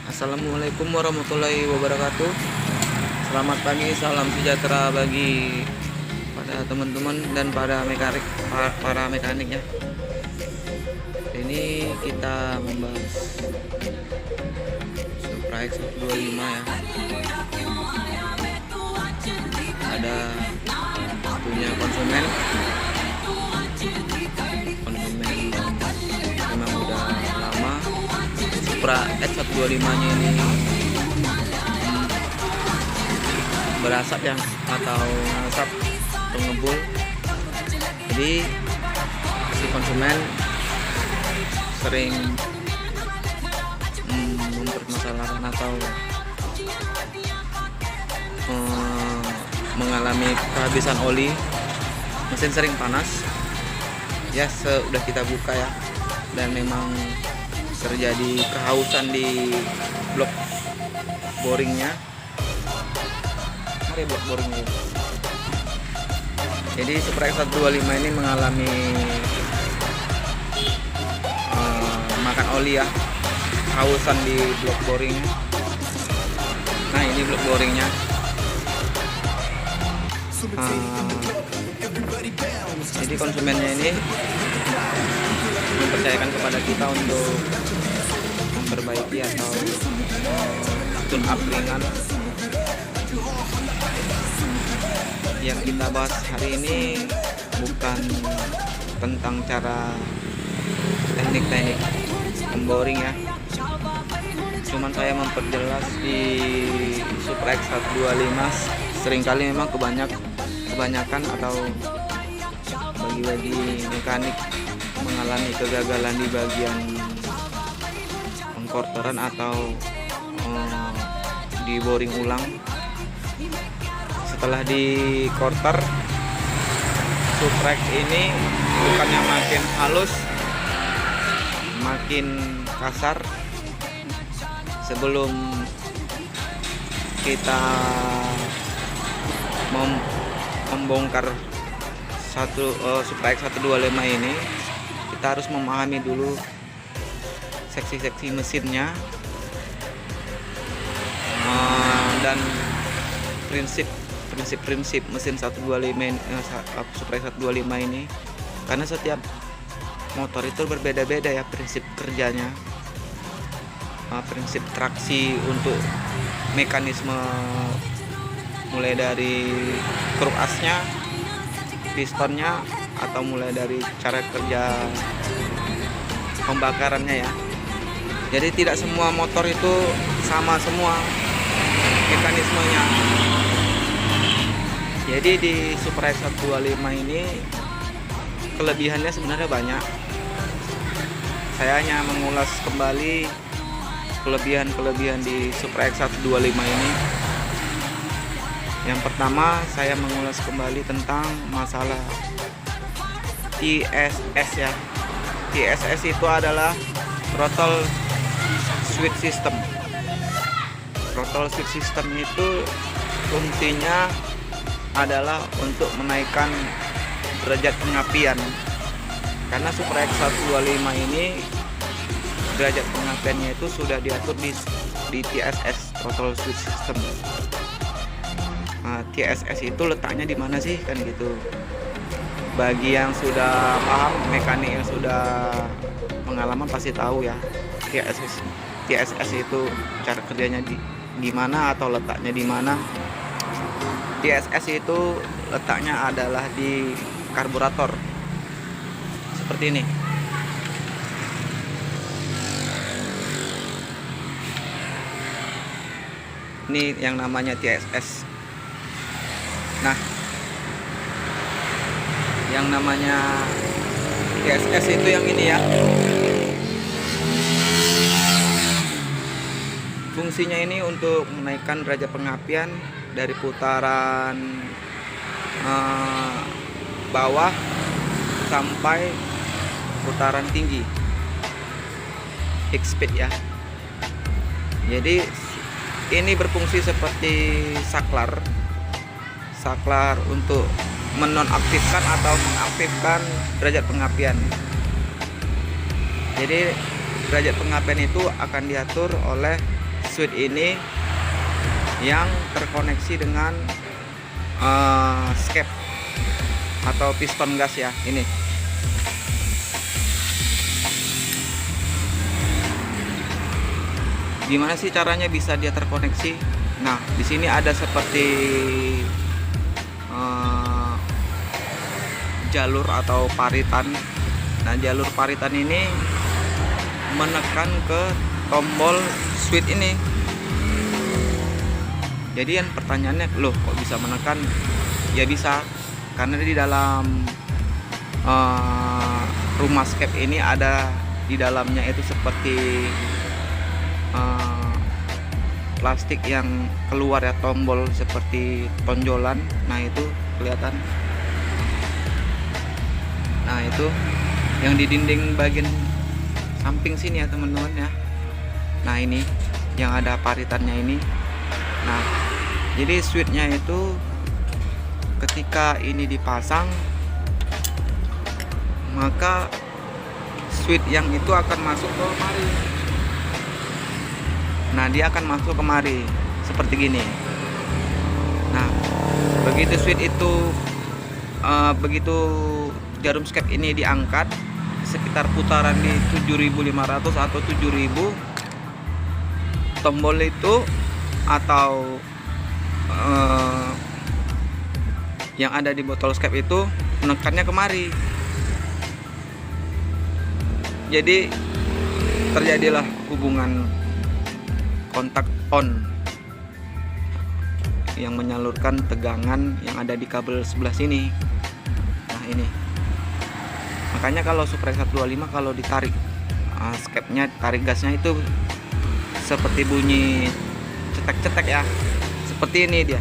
Assalamualaikum warahmatullahi wabarakatuh. Selamat pagi, salam sejahtera bagi pada teman-teman dan para mekaniknya. Ini kita membahas Supra X125 ya. Ada punya konsumen memang udah lama. Supra X125 nya ini berasap ya, atau asap pengebul. Jadi si konsumen sering mempermasalahkan atau mengalami kehabisan oli, mesin sering panas ya. Sudah kita buka ya, dan memang terjadi kehausan di blok boringnya. Mari blok boringnya. Jadi Supra X125 ini mengalami makan oli ya, kehausan di blok boring. Nah, ini blok boringnya. Jadi konsumennya ini mempercayakan kepada kita untuk memperbaiki atau tune up ringan. Yang kita bahas hari ini bukan tentang cara teknik-teknik memboring ya, cuman saya memperjelas di Supra X125 seringkali memang kebanyakan atau bagi mekanik mengalami kegagalan di bagian pengkorteran atau di boring ulang. Setelah di korter, Supra ini bukannya makin halus, makin kasar. Sebelum kita membongkar Supra X125 ini, kita harus memahami dulu seksi-seksi mesinnya dan prinsip mesin 125 Supra X125 ini, karena setiap motor itu berbeda-beda ya prinsip kerjanya, prinsip traksi untuk mekanisme, mulai dari kruk asnya, pistonnya, atau mulai dari cara kerja pembakarannya ya. Jadi tidak semua motor itu sama semua mekanismenya. Jadi di Supra X125 ini kelebihannya sebenarnya banyak. Saya hanya mengulas kembali kelebihan di Supra X125 ini. Yang pertama, saya mengulas kembali tentang masalah TSS ya. TSS itu adalah throttle switch system. Throttle switch system itu fungsinya adalah untuk menaikkan derajat pengapian. Karena Supra X125 ini derajat pengapiannya itu sudah diatur di TSS, throttle switch system. Nah, TSS itu letaknya di mana sih kan gitu. Bagi yang sudah paham, mekanik yang sudah pengalaman pasti tahu ya. TSS itu cara kerjanya di mana atau letaknya di mana. TSS itu letaknya adalah di karburator. Seperti ini. Ini yang namanya TSS. Nah, yang namanya TSS itu yang ini ya. Fungsinya ini untuk menaikkan derajat pengapian dari putaran bawah sampai putaran tinggi, peak speed ya. Jadi ini berfungsi seperti saklar untuk menonaktifkan atau mengaktifkan derajat pengapian. Jadi derajat pengapian itu akan diatur oleh switch ini yang terkoneksi dengan skep atau piston gas ya. Ini gimana sih caranya bisa dia terkoneksi? Nah, di sini ada seperti jalur atau paritan. Nah, jalur paritan ini menekan ke tombol switch ini. Jadi yang pertanyaannya, loh kok bisa menekan? Ya bisa, karena di dalam rumah skep ini ada di dalamnya itu seperti plastik yang keluar ya, tombol seperti tonjolan. Nah itu kelihatan. Nah itu yang di dinding bagian samping sini ya teman-teman ya. Nah ini yang ada paritannya ini. Nah jadi switchnya itu ketika ini dipasang, maka switch yang itu akan masuk ke mari. Nah dia akan masuk kemari seperti gini. Nah begitu switch itu begitu jarum skep ini diangkat sekitar putaran di 7.500 atau 7.000, tombol itu atau yang ada di botol skep itu menekannya kemari. Jadi terjadilah hubungan kontak on yang menyalurkan tegangan yang ada di kabel sebelah sini. Nah ini makanya kalau Supra 125 kalau ditarik skepnya, tarik gasnya itu seperti bunyi cetek-cetek ya, seperti ini dia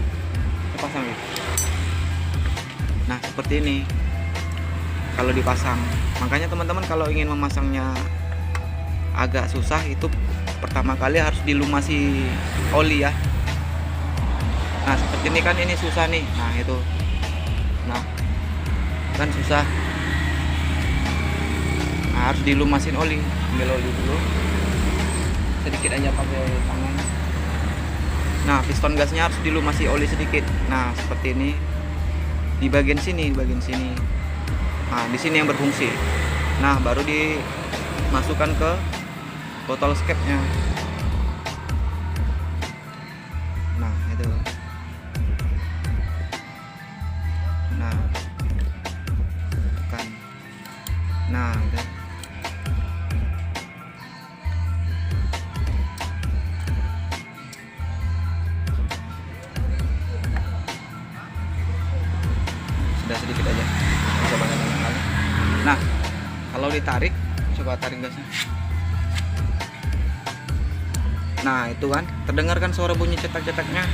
dipasang ya. Nah seperti ini kalau dipasang. Makanya teman-teman kalau ingin memasangnya agak susah, itu pertama kali harus dilumasi oli ya. Nah seperti ini kan, ini susah nih. Nah itu, nah kan susah. Nah, harus dilumasin oli. Ambil oli dulu sedikit aja pakai tangan. Nah piston gasnya harus dilumasi oli sedikit. Nah seperti ini di bagian sini, di bagian sini. Nah di sini yang berfungsi. Nah baru dimasukkan ke botol skepnya. Nah itu. Nah kan. Nah itu. Sudah sedikit aja, bisa banyak-banyak kali. Nah kalau ditarik, coba tarik gasnya. Nah itu kan terdengar kan suara bunyi cetak-cetaknya.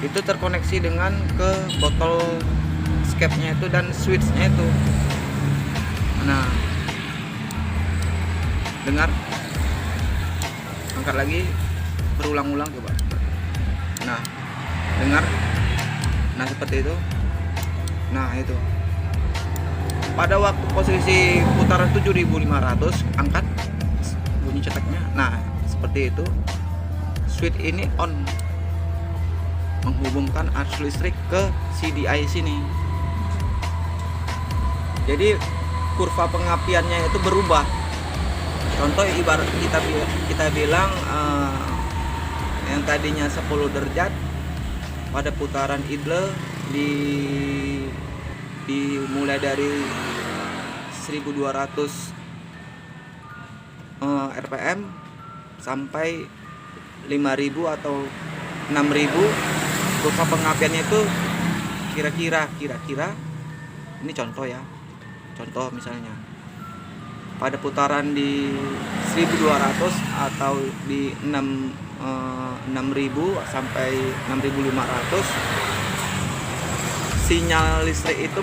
Itu terkoneksi dengan ke botol skepnya itu dan switchnya itu. Nah dengar, angkat lagi berulang-ulang coba. Nah dengar. Nah seperti itu. Nah itu pada waktu posisi putaran 7.500 angkat bunyi cetaknya. Nah seperti itu, switch ini on, menghubungkan arus listrik ke CDI sini. Jadi kurva pengapiannya itu berubah. Contoh ibarat kita bilang yang tadinya 10 derajat pada putaran idle dimulai dari 1200 rpm sampai 5.000 atau 6.000, kurva pengapiannya itu kira-kira ini contoh ya, contoh misalnya pada putaran di 1.200 atau di 6.000 sampai 6.500, sinyal listrik itu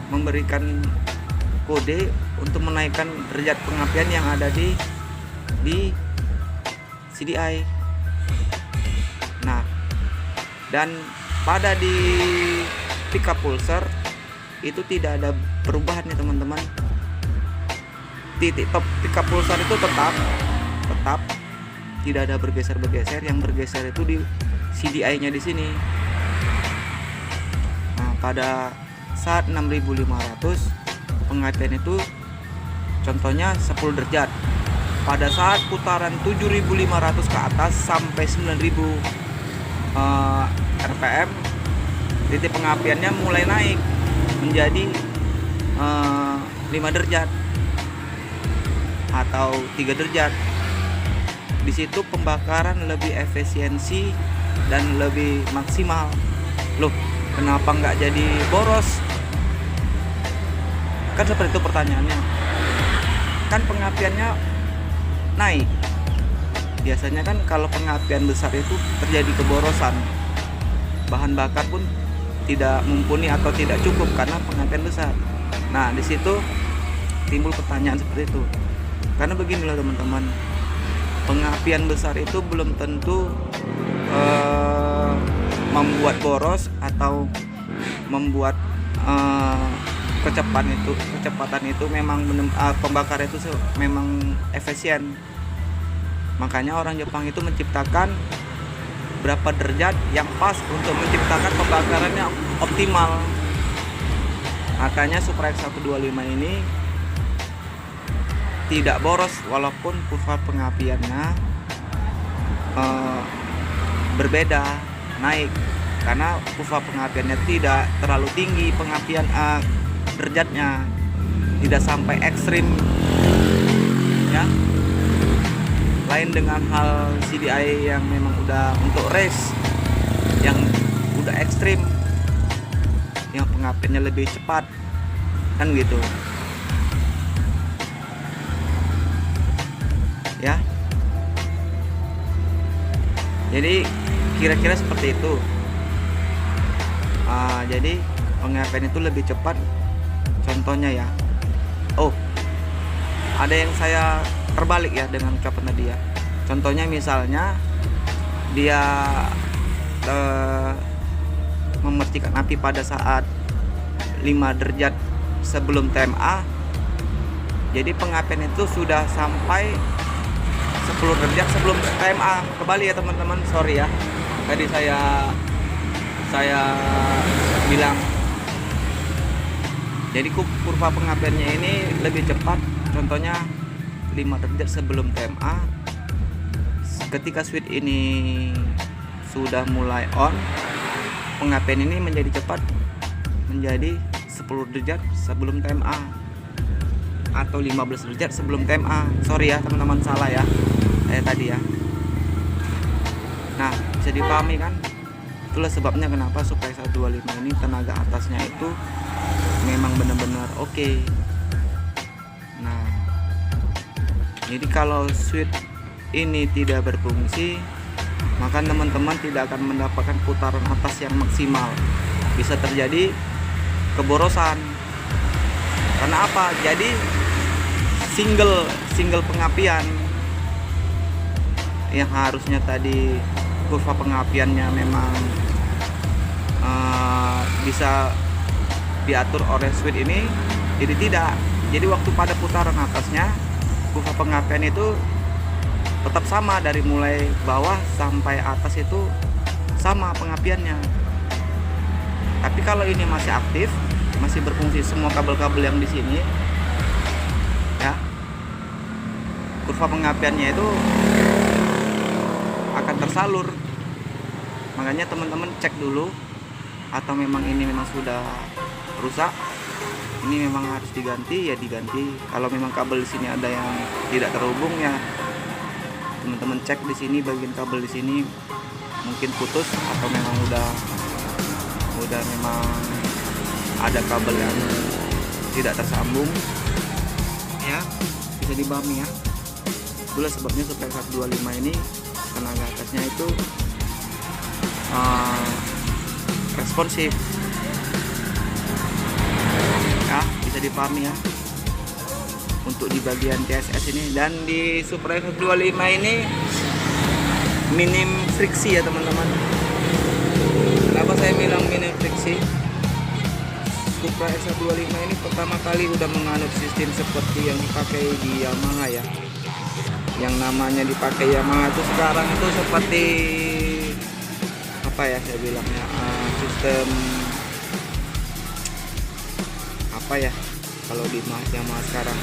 memberikan kode untuk menaikkan derajat pengapian yang ada di CDI. Nah, dan pada di pickup pulsar itu tidak ada perubahan ya teman-teman. titik top pika pulsar itu tetap tidak ada bergeser. Yang bergeser itu di CDI-nya di sini. Nah, pada saat 6500 pengapian itu contohnya 10 derajat. Pada saat putaran 7500 ke atas sampai 9000 RPM, titik pengapiannya mulai naik menjadi 5 derajat atau 3 derajat. Di situ pembakaran lebih efisiensi dan lebih maksimal. Loh, kenapa nggak jadi boros? Kan seperti itu pertanyaannya. Kan pengapiannya naik. Biasanya kan kalau pengapian besar itu terjadi keborosan. Bahan bakar pun tidak mumpuni atau tidak cukup karena pengapian besar. Nah, di situ timbul pertanyaan seperti itu. Karena beginilah teman-teman, pengapian besar itu belum tentu membuat boros atau membuat kecepatan itu memang pembakar itu memang efisien. Makanya orang Jepang itu menciptakan berapa derajat yang pas untuk menciptakan pembakarannya optimal. Makanya Supra X125 ini tidak boros walaupun kurva pengapiannya berbeda, naik, karena kurva pengapiannya tidak terlalu tinggi, pengapian derajatnya tidak sampai ekstrim ya. Lain dengan hal CDI yang memang udah untuk race yang udah ekstrim, yang pengapiannya lebih cepat kan gitu ya. Jadi kira-kira seperti itu. Jadi pengapian itu lebih cepat. Contohnya ya, ada yang saya terbalik ya dengan ucapan tadi ya. Contohnya misalnya dia memercikan api pada saat 5 derajat sebelum TMA. Jadi pengapian itu sudah sampai 10 derajat sebelum TMA. Kembali ya teman-teman, sorry ya. Tadi saya bilang. Jadi kurva pengapiannya ini lebih cepat. Contohnya 5 derajat sebelum TMA. Ketika switch ini sudah mulai on, pengapian ini menjadi cepat menjadi 10 derajat sebelum TMA atau 15 derajat sebelum TMA. Sorry ya teman-teman, salah ya saya tadi ya. Nah, bisa dipahami kan? Itulah sebabnya kenapa Supra 125 ini tenaga atasnya itu memang benar-benar oke. Nah, jadi kalau switch ini tidak berfungsi, maka teman-teman tidak akan mendapatkan putaran atas yang maksimal. Bisa terjadi keborosan. Karena apa? Jadi single pengapian yang harusnya tadi kurva pengapiannya memang bisa diatur oleh switch ini, jadi tidak. Jadi waktu pada putaran atasnya kurva pengapian itu tetap sama, dari mulai bawah sampai atas itu sama pengapiannya. Tapi kalau ini masih aktif, masih berfungsi semua kabel-kabel yang di sini ya, kurva pengapiannya itu akan tersalur. Makanya teman-teman cek dulu, atau memang ini memang sudah rusak, ini memang harus diganti ya diganti. Kalau memang kabel di sini ada yang tidak terhubung ya teman-teman cek di sini, bagian kabel di sini mungkin putus atau memang udah memang ada kabel yang tidak tersambung ya, bisa dipahami ya. Itulah sebabnya Supra 125 ini tenaga atasnya itu responsif ya, bisa dipahami ya untuk di bagian TSS ini. Dan di Supra 125 ini minim friksi ya teman-teman. Kenapa saya bilang minim friksi? Supra XH25 ini pertama kali udah menganut sistem seperti yang dipakai di Yamaha ya. Yang namanya dipakai Yamaha itu sekarang itu seperti apa ya saya bilangnya, sistem apa ya kalau di Yamaha sekarang.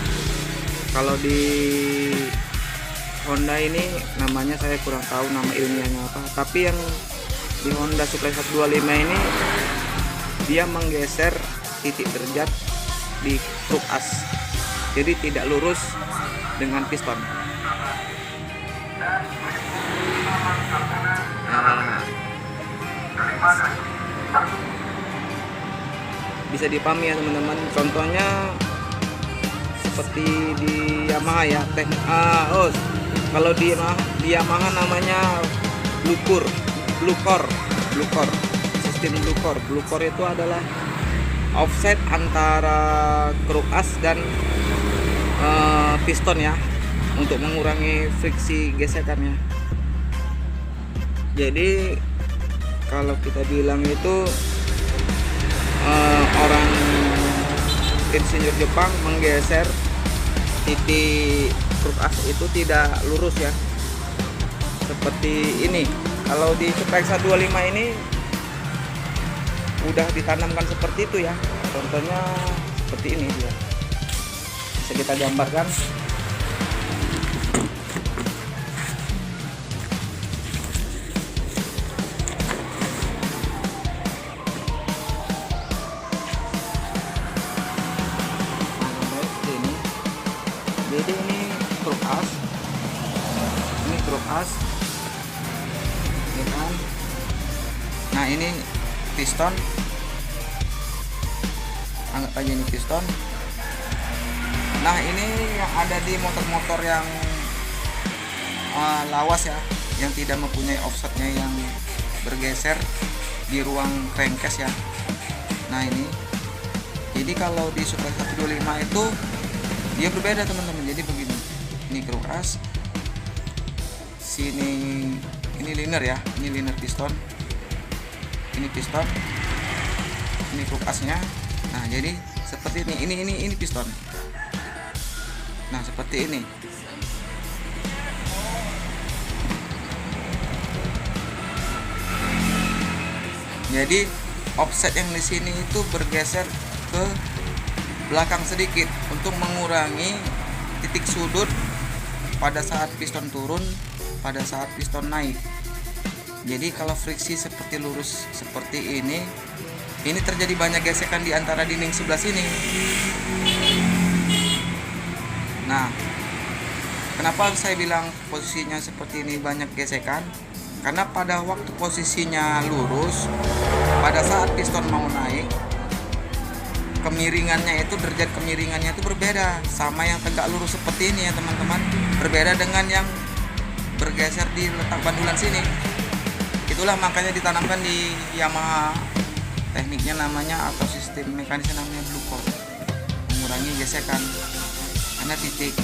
Kalau di Honda ini namanya saya kurang tahu nama ilmiahnya apa, tapi yang di Honda Supra XH25 ini dia menggeser titik derajat di kruk as, jadi tidak lurus dengan piston. Bisa dipahami ya teman-teman, contohnya seperti di Yamaha ya, kalau di Yamaha namanya blue core, sistem blue core itu adalah offset antara kruk as dan piston ya, untuk mengurangi friksi gesekannya. Jadi kalau kita bilang itu orang insinyur Jepang menggeser titik kruk as itu tidak lurus ya, seperti ini. Kalau di Supra XH25 ini udah ditanamkan seperti itu ya, contohnya seperti ini dia, bisa kita gambarkan. Jadi ini kruk as, ya kan? Nah ini piston, anggap aja ini piston. Nah ini yang ada di motor-motor yang lawas ya, yang tidak mempunyai offsetnya yang bergeser di ruang crankcase ya. Nah ini, jadi kalau di Supra 125 itu dia berbeda teman-teman. Jadi begini, ini kruk as, sini ini liner ya, ini liner piston, ini piston, ini kruk asnya. Nah jadi seperti ini piston. Nah seperti ini. Jadi offset yang di sini itu bergeser ke belakang sedikit untuk mengurangi titik sudut pada saat piston turun, pada saat piston naik. Jadi kalau friksi seperti lurus seperti ini terjadi banyak gesekan di antara dinding sebelah sini. Nah, kenapa saya bilang posisinya seperti ini banyak gesekan? Karena pada waktu posisinya lurus, pada saat piston mau naik, kemiringannya itu, derajat kemiringannya itu berbeda sama yang tegak lurus seperti ini ya teman-teman. Berbeda dengan yang bergeser di letak bandulan sini. Itulah makanya ditanamkan di Yamaha, tekniknya namanya atau sistem mekanisnya namanya blue core, mengurangi gesekan. Karena titik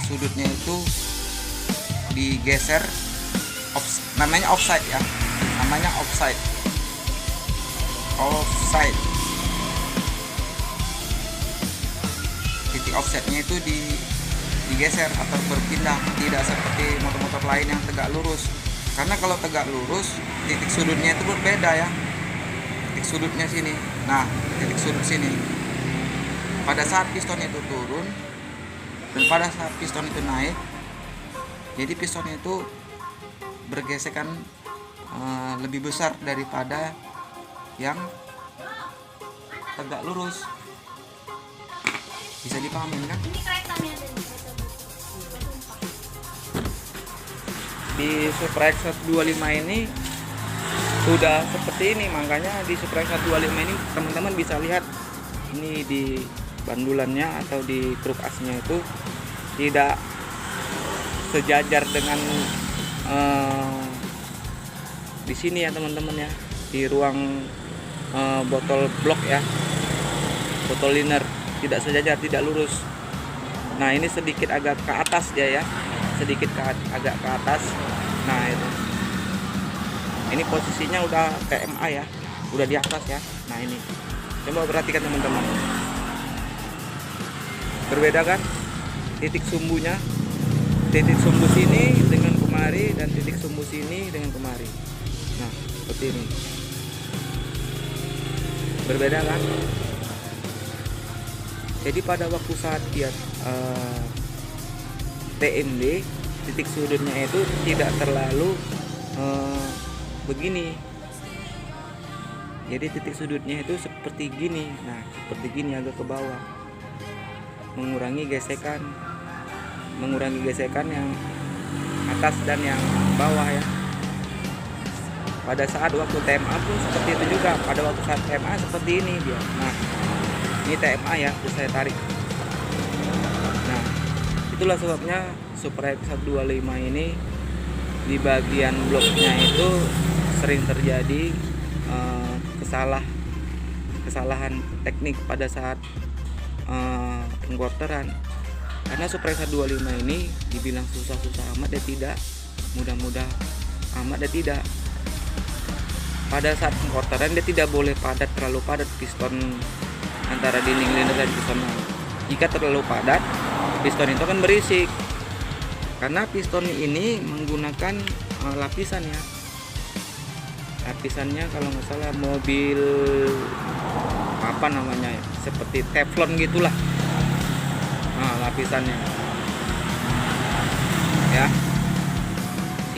sudutnya itu digeser, namanya offside ya, namanya offside. Titik offsetnya itu digeser atau berpindah, tidak seperti motor-motor lain yang tegak lurus. Karena kalau tegak lurus titik sudutnya itu berbeda ya, titik sudutnya sini. Nah titik sudut sini pada saat piston itu turun dan pada saat piston itu naik, jadi piston itu bergesekan lebih besar daripada yang tegak lurus. Bisa dipahami kan? Di Supra X125 ini sudah seperti ini, makanya di Supra X125 ini teman-teman bisa lihat ini di bandulannya atau di kruk asnya itu tidak sejajar dengan di sini ya teman-teman ya, di ruang botol blok ya, botol liner, tidak sejajar, tidak lurus. Nah ini sedikit agak ke atas dia ya, sedikit agak ke atas. Nah itu, ini posisinya udah TMA ya, udah di atas ya. Nah ini Coba perhatikan teman-teman, berbeda kan titik sumbunya, titik sumbu sini dengan kemari dan titik sumbu sini dengan kemari. Nah seperti ini, berbeda kan. Jadi pada waktu saat dia TMD, titik sudutnya itu tidak terlalu begini. Jadi titik sudutnya itu seperti gini. Nah seperti gini, agak ke bawah, mengurangi gesekan yang atas dan yang bawah ya. Pada saat waktu TMA pun seperti itu juga. Pada waktu saat TMA seperti ini dia. Nah ini TMA ya, terus saya tarik. Nah itulah sebabnya Supra X125 ini di bagian bloknya itu sering terjadi kesalahan teknik pada saat pengkorteran. Karena Supra X125 ini dibilang susah-susah amat ya tidak, mudah-mudah amat ya tidak. Pada saat pengkorteran dia tidak boleh padat, terlalu padat piston antara dinding liner dan pistonnya. Jika terlalu padat, piston itu akan berisik. Karena piston ini menggunakan lapisan ya. Lapisannya kalau nggak salah mobil apa namanya ya, seperti teflon gitulah. Nah, lapisannya. Ya.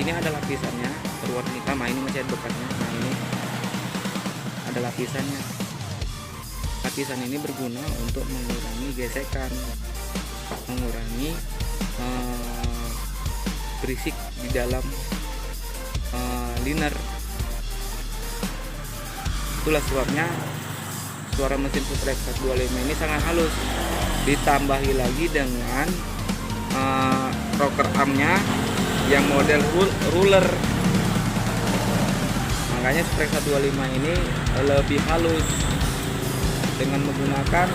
Ini ada lapisannya berwarna hitam. Nah, ini masih ada bekasnya. Nah, ini ada lapisannya. Lapisan ini berguna untuk mengurangi gesekan, mengurangi berisik di dalam liner. Itulah sebabnya suara mesin Supra X125 ini sangat halus. Ditambahi lagi dengan rocker armnya yang model ruler. Makanya Supra X125 ini lebih halus dengan menggunakan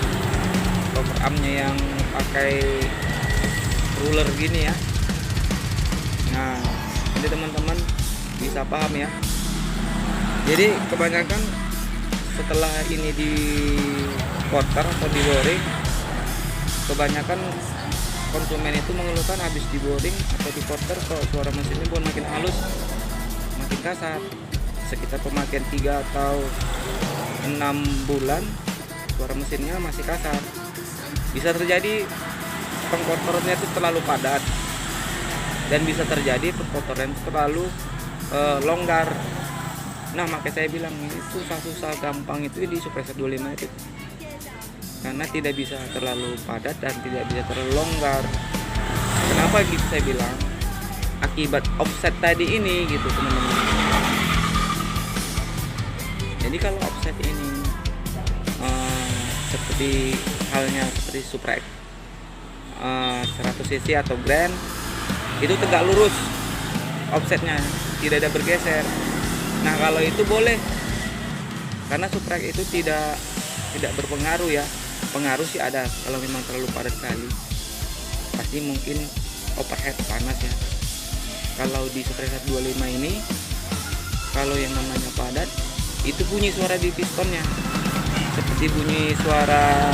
rocker armnya yang pakai ruler gini ya. Nah, jadi teman-teman bisa paham ya. Jadi kebanyakan setelah ini di quarter atau di boring, kebanyakan konsumen itu mengeluhkan habis di boring atau di quarter kok suara mesinnya bukan makin halus, makin kasar. Sekitar pemakaian 3 atau 6 bulan suara mesinnya masih kasar. Bisa terjadi pengkotorannya itu terlalu padat, dan bisa terjadi pengkotoran terlalu longgar. Nah makanya saya bilang ini susah-susah gampang itu di Supra X125 itu, karena tidak bisa terlalu padat dan tidak bisa terlalu longgar. Kenapa gitu saya bilang? Akibat offset tadi ini gitu teman-teman. Jadi kalau offset ini seperti halnya seperti Supra 100cc atau Grand, itu tegak lurus offsetnya, tidak ada bergeser. Nah kalau itu boleh, karena Supra itu tidak berpengaruh ya. Pengaruh sih ada, kalau memang terlalu padat sekali pasti mungkin overhead panas ya. Kalau di Supra 125 ini, kalau yang namanya padat itu bunyi suara di pistonnya seperti bunyi suara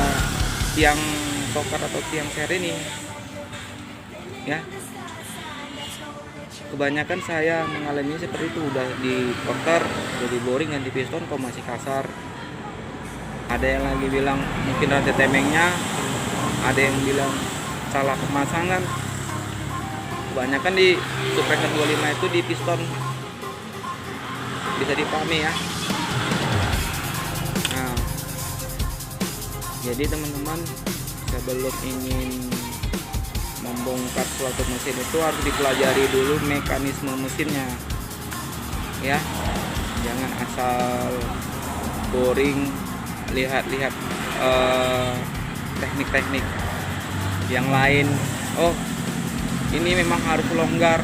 tiang sokar atau tiang seri ini ya. Kebanyakan saya mengalami seperti itu, udah di quarter, udah di boring, ganti piston kok masih kasar. Ada yang lagi bilang mungkin rantai temengnya, ada yang bilang salah pemasangan. Kebanyakan di Supra 125 itu di piston, bisa dipahami ya. Nah, jadi teman-teman, sebelum ingin membongkar suatu mesin itu harus dipelajari dulu mekanisme mesinnya ya. Jangan asal boring, lihat-lihat teknik-teknik yang lain. Oh ini memang harus longgar,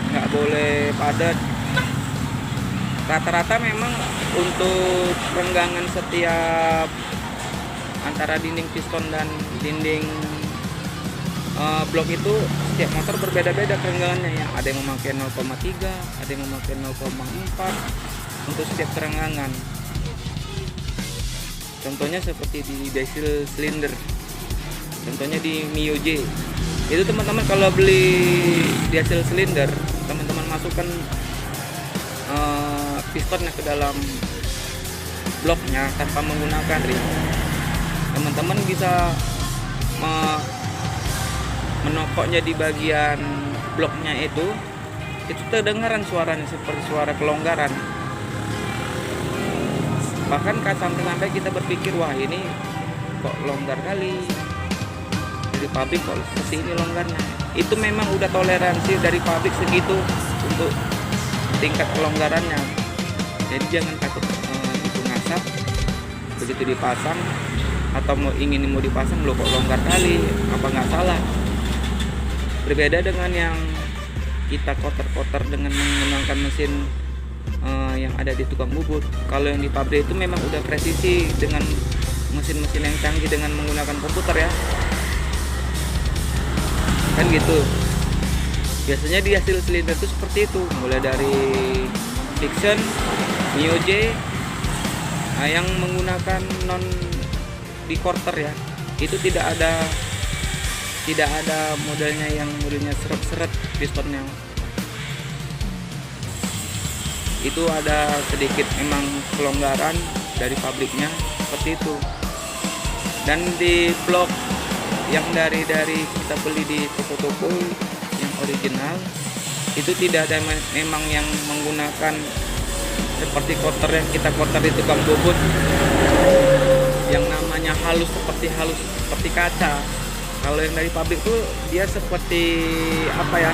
nggak boleh padat. Rata-rata memang untuk renggangan setiap antara dinding piston dan dinding blok itu setiap motor berbeda-beda kerenggangannya ya. Ada yang memakai 0,3, ada yang memakai 0,4 untuk setiap kerenggangan. Contohnya seperti di diesel cylinder, contohnya di Mio J. Itu teman-teman kalau beli diesel cylinder, teman-teman masukkan pistonnya ke dalam bloknya tanpa menggunakan ring, teman-teman bisa menokoknya di bagian bloknya itu terdengaran suaranya seperti suara kelonggaran. Bahkan sampai kita berpikir, wah ini kok longgar kali, dari pabrik kok seperti ini longgarnya. Itu memang udah toleransi dari pabrik segitu untuk tingkat kelonggarannya. Jadi jangan takut itu ngasap begitu dipasang, atau mau dipasang lo kok longgar kali, apa nggak salah. Berbeda dengan yang kita kotor-kotor dengan menggunakan mesin yang ada di tukang bubut. Kalau yang di pabrik itu memang udah presisi dengan mesin-mesin yang canggih dengan menggunakan komputer ya, kan gitu. Biasanya di hasil silinder itu seperti itu, mulai dari Dixon, Mio J, yang menggunakan non di quarter ya, itu tidak ada modelnya yang modelnya seret-seret pistonnya. Itu ada sedikit memang kelonggaran dari pabriknya seperti itu. Dan di blok yang dari kita beli di toko-toko yang original itu tidak ada memang yang menggunakan seperti quarter yang kita quarter di tukang bubut yang namanya halus seperti kaca. Kalau yang dari pabrik tuh dia seperti apa ya,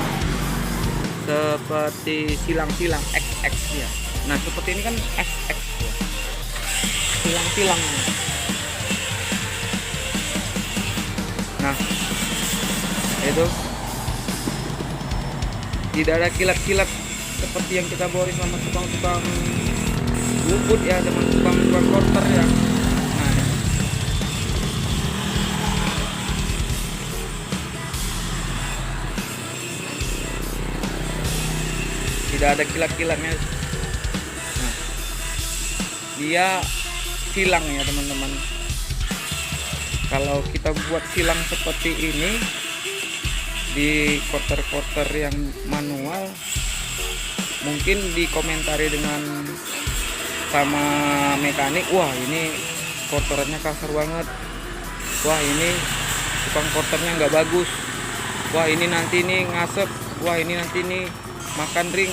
seperti silang-silang XX ya. Nah seperti ini kan XX ya, silang-silang. Nah itu tidak ada kilat-kilat seperti yang kita boring sama tukang-tukang bubut ya, dengan tukang-tukang quarter ya. Tidak ada kilat-kilatnya. Nah, dia silang ya teman-teman. Kalau kita buat silang seperti ini di quarter-quarter yang manual, mungkin dikomentari dengan sama mekanik, wah ini quarternya kasar banget, wah ini tukang quarternya nggak bagus, wah ini nanti ini ngasep, wah ini nanti ini makan ring,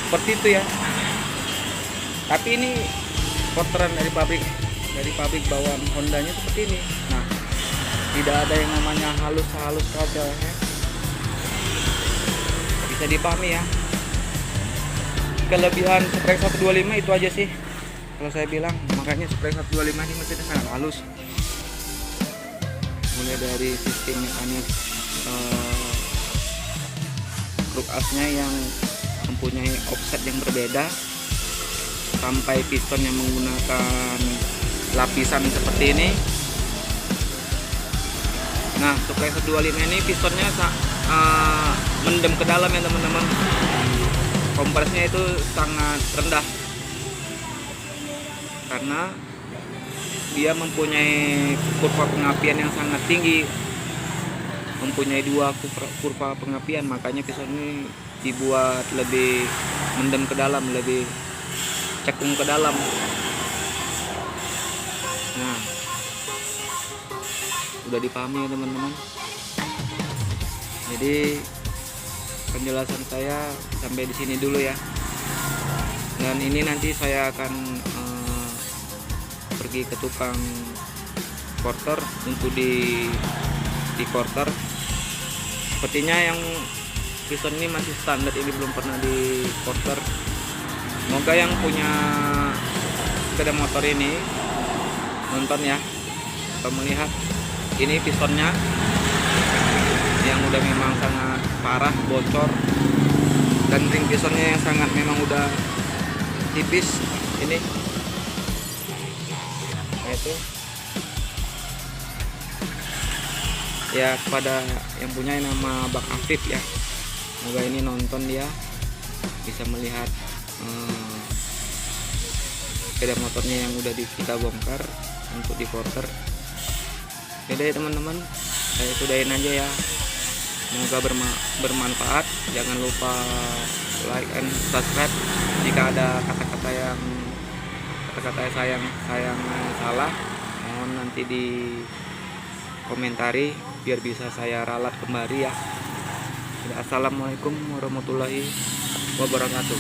seperti itu ya. Tapi ini quarteran dari pabrik bawaan Hondanya seperti ini. Nah tidak ada yang namanya halus kaca ya. Bisa dipahami ya. Kelebihan sprek 125 itu aja sih kalau saya bilang. Makanya sprek 125 ini mesinnya sangat halus, mulai dari sistem mekanik kruk asnya yang mempunyai offset yang berbeda, sampai piston yang menggunakan lapisan seperti ini. Nah sprek 125 ini pistonnya mendem ke dalam ya teman-teman. Kompresnya itu sangat rendah karena dia mempunyai kurva pengapian yang sangat tinggi, mempunyai dua kurva pengapian, makanya piston ini dibuat lebih mendem ke dalam, lebih cekung ke dalam. Nah udah dipahami ya teman-teman. Jadi penjelasan saya sampai di sini dulu ya. Dan ini nanti saya akan pergi ke tukang quarter untuk di quarter. Sepertinya yang piston ini masih standar, ini belum pernah di quarter. Semoga yang punya sepeda motor ini nonton ya, atau melihat ini pistonnya yang udah memang sangat parah bocor, dan ring pistonnya yang sangat memang udah tipis ini. Nah itu ya, kepada yang punya nama Bang Afif ya, semoga ini nonton, dia bisa melihat sepeda motornya yang udah kita bongkar untuk di porter. Oke deh teman-teman, saya sudahin aja ya. Semoga bermanfaat. Jangan lupa like and subscribe. Jika ada kata-kata saya yang salah, mohon nanti di komentari biar bisa saya ralat kembali ya. Assalamualaikum warahmatullahi wabarakatuh.